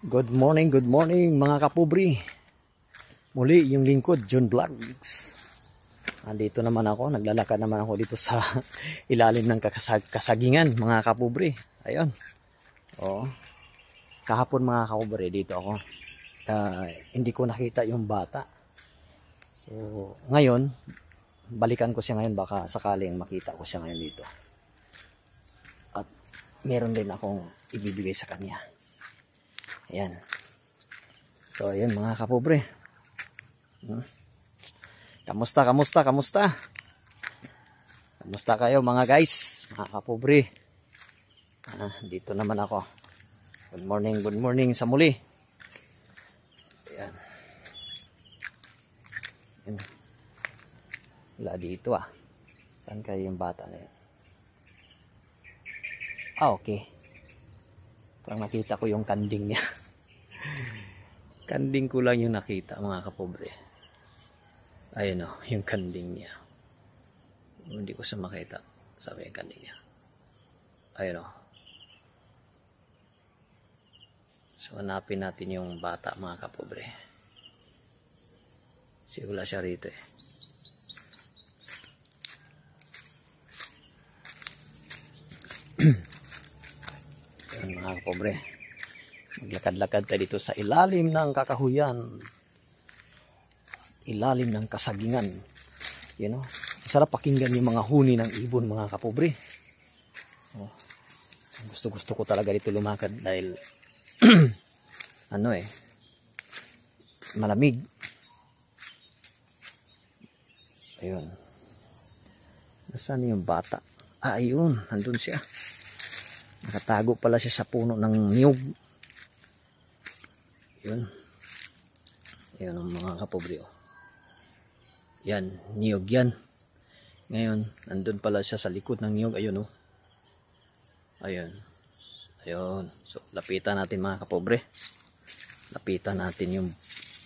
Good morning mga kapubri. Muli yung lingkod, John Vlogs. Andito naman ako, naglalakad naman ako dito sa ilalim ng kasagingan mga kapubri. Ayun. Oh. Kahapon mga kapubri, dito ako. Hindi ko nakita yung bata. So, ngayon, balikan ko siya ngayon, baka sakaling makita ko siya ngayon dito. At meron din akong ibibigay sa kanya. Ayan. So, ayan mga kapobre. Kamusta? Kamusta kayo mga guys? Mga kapobre. Dito naman ako. Good morning sa muli. Ayan. Ayan. Wala dito Saan kayo yung bata na yun? Okay. Parang nakita ko yung kanding niya. Kanding ko lang yung nakita mga kapobre. Ayun yung kanding niya. Hindi ko siya makita. Sabi yung kanding niya. Ayun So hanapin natin yung bata mga kapobre. Kasi wala siya rito Ayun mga kapobre. Maglakad-lakad tayo dito sa ilalim ng kakahuyan. Ilalim ng kasagingan. Masarap pakinggan yung mga huni ng ibon mga kapobre. Gusto ko talaga dito lumakad dahil malamig. Ayun. Nasaan yung bata? Ayun, nandun siya. Nakatago pala siya sa puno ng niyog. Yun. Yan ang mga kapobre. Yan, niyog yan. Ngayon, nandun pala siya sa likod ng niyog. Ayun Ayun. So, lapitan natin mga kapobre. Lapitan natin yung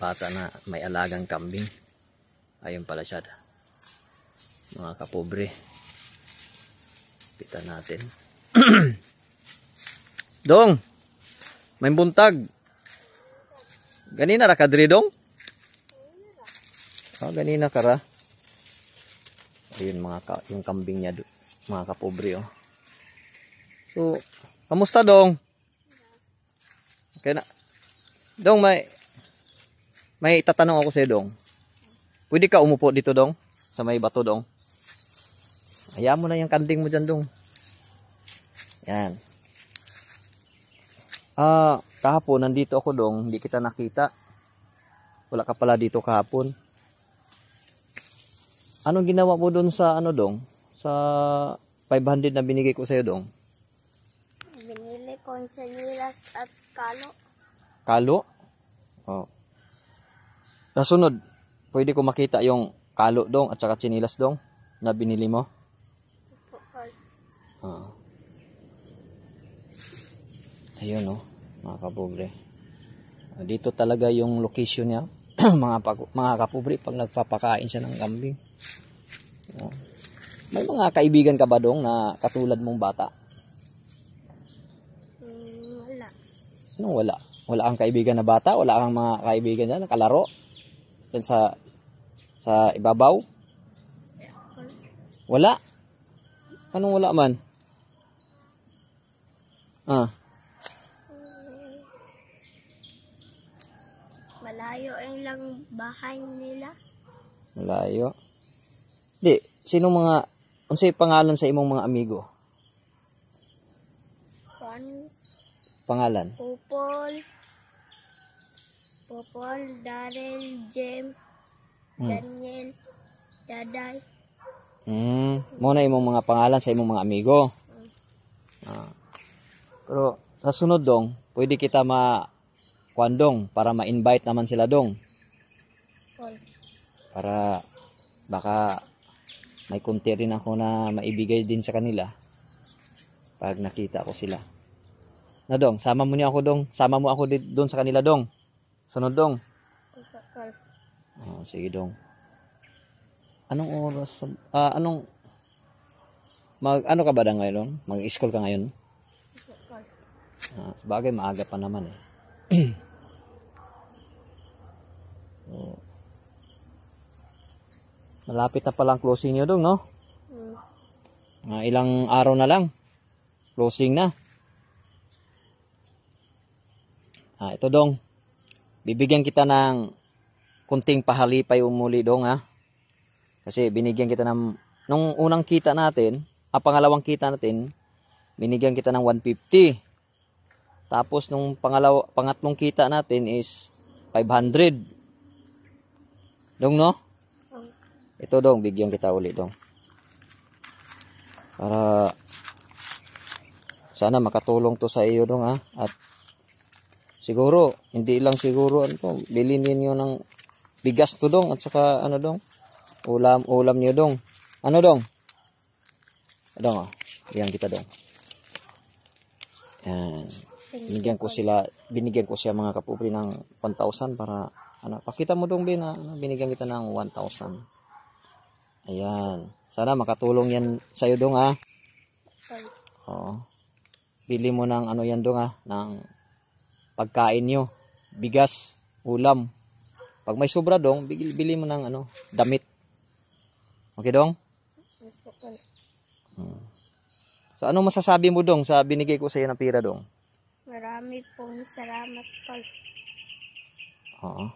bata na may alagang kambing. Ayun pala siya. Mga kapobre. Lapitan natin. Dong! May buntag. Ganina ra ka diri dong? Ganina ka ra. Ayun yung kambing niya mga kapobre So, kamusta dong? Okay na. Dong, may tatanong ako sa iyo dong. Pwede ka umupo dito dong? Sa may bato dong? Hayaan mo na yung kanding mo dyan dong. Yan. Kahapon nandito ako dong, hindi kita nakita. Wala ka pala dito kahapon. Anong ginawa mo doon sa dong? Sa 500 na binigay ko sa iyo dong? Binili ko sinilas at kalo. Kalo? Nasunod, pwede ko makita yung kalo dong at saka sinilas dong na binili mo? Ayun mga kapobre. Dito talaga yung location niya. mga kapobre pag nagpapakain siya ng kambing. May mga kaibigan ka ba dong na katulad mong bata? Wala. Anong wala? Wala kang kaibigan na bata? Wala kang mga kaibigan dyan na kalaro? Dyan sa ibabaw? Wala? Anong wala man? Malayo lang bahay nila. Malayo? Di, unsay pangalan sa imong mga amigo? Pangalan? Popol, Darrell, Jem, Daniel, Daday. Muna imong mga pangalan sa imong mga amigo. Pero sa sunod dong, pwede kita kuandong para ma-invite naman sila dong. Para baka may kunti rin ako na maibigay din sa kanila pag nakita ko sila. Na dong, sama mo niya ako dong. Sama mo ako doon sa kanila dong. Sunod dong. Sige dong. Anong oras? Ano ka ba ngayon? Mag-school ka ngayon? Bagay maaga pa naman So, malapit na palang closing nyo dong, no? Ilang araw na lang. Closing na. Ito dong. Bibigyan kita ng kunting pahalipay umuli dong, ha. Kasi binigyan kita ng, nung unang kita natin, pangalawang kita natin, binigyan kita ng 150. Tapos nung pangatlong kita natin is 500. Dong, no? Ito dong, bigyan kita uli dong. Para sana makatulong to sa iyo dong, ha. At siguro, hindi lang siguro ano, bilhin niyo ng bigas to dong at saka ano dong, ulam niyo dong. Ano dong? Dong, oh. Yan kita dong. Yan. Binigyan ko siya mga kapupri ng 1,000 para ano, pakita mo dong binigyan kita ng 1,000. Ayan. Sana makatulong yan sa iyo dong, ha. Oo. Bili mo ng ano yan dong, ha, ng pagkain nyo, bigas, ulam. Pag may sobra dong, bili mo ng ano, damit. Okay dong? So ano masasabi mo dong sa binigay ko sa iyo ng pira dong? Marami pong salamat po. Oo.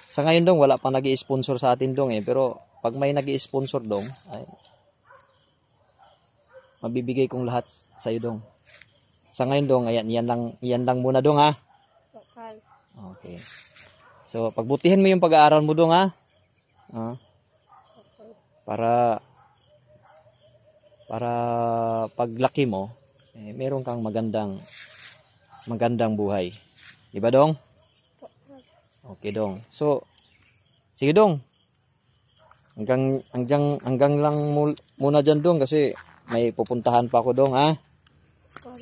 Sa ngayon dong, wala pang nag-i-sponsor sa atin dong pero pag may nag-i-sponsor dong, ay mabibigay kong lahat sa iyo dong. Sa ngayon dong, ayan, yan lang muna dong, ha. Okay. So pagbutihan mo yung pag-aaral mo dong, ha. Para paglaki mo, meron kang magandang buhay. Di ba dong? Okay dong. So sige dong. Hanggang lang muna dyan dong kasi may pupuntahan pa ako dong, ha.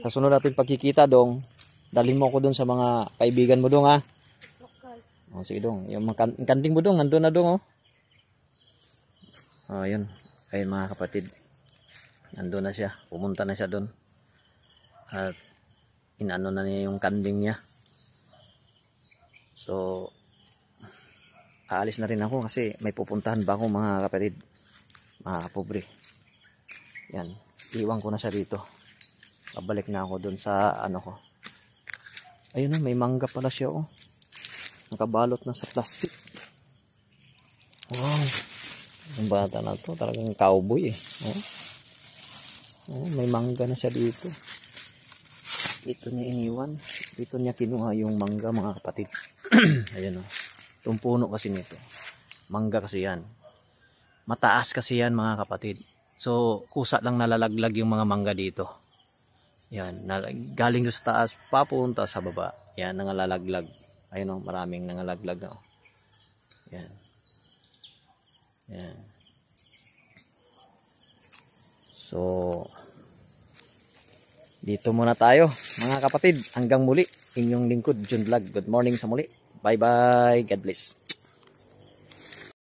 Sa sunod natin pagkikita dong, dalhin mo ako dong sa mga kaibigan mo dong, ha. Sige dong. Yung kanting mo dong, nandun na dong, oh. Yun. Ayun mga kapatid. Nandun na siya. Pumunta na siya dun. At inano na niya yung kanding niya. So aalis na rin ako kasi may pupuntahan ba ako mga kapatid, mga kapobre. Yan, iwan ko na siya dito. Babalik na ako dun sa ano ko. Ayun, may mangga pala siya, oh. Nakabalot na sa plastic. Wow, yung bata na to talagang cowboy, eh. May mangga na siya dito. Dito niya iniwan. Dito niya kinuha yung mangga mga kapatid. Ayan, oh. Itong puno kasi nito, mangga kasi yan, mataas kasi yan mga kapatid. So kusa lang nalalaglag yung mga mangga dito. Yan, galing doon sa taas papunta sa baba. Yan, nangalalaglag. Ayun, oh, maraming nangalalaglag, oh. Yan. Yan. So dito muna tayo mga kapatid. Hanggang muli, inyong lingkod June Vlog. Good morning sa muli. Bye bye. God bless.